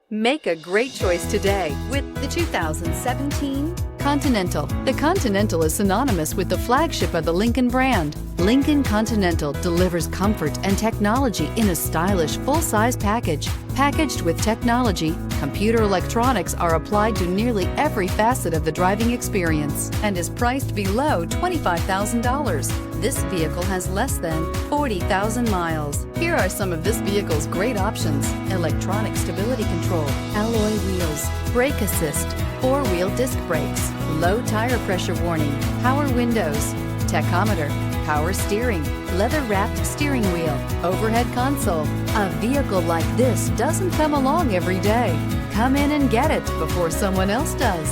Make a great choice today with the 2017 Continental. The Continental is synonymous with the flagship of the Lincoln brand. Lincoln Continental delivers comfort and technology in a stylish full-size package. Packaged with technology, computer electronics are applied to nearly every facet of the driving experience and is priced below $25,000. This vehicle has less than 40,000 miles. Here are some of this vehicle's great options: electronic stability control, alloy wheels, brake assist, four-wheel disc brakes, low tire pressure warning, power windows, tachometer, power steering, leather-wrapped steering wheel, overhead console. A vehicle like this doesn't come along every day. Come in and get it before someone else does.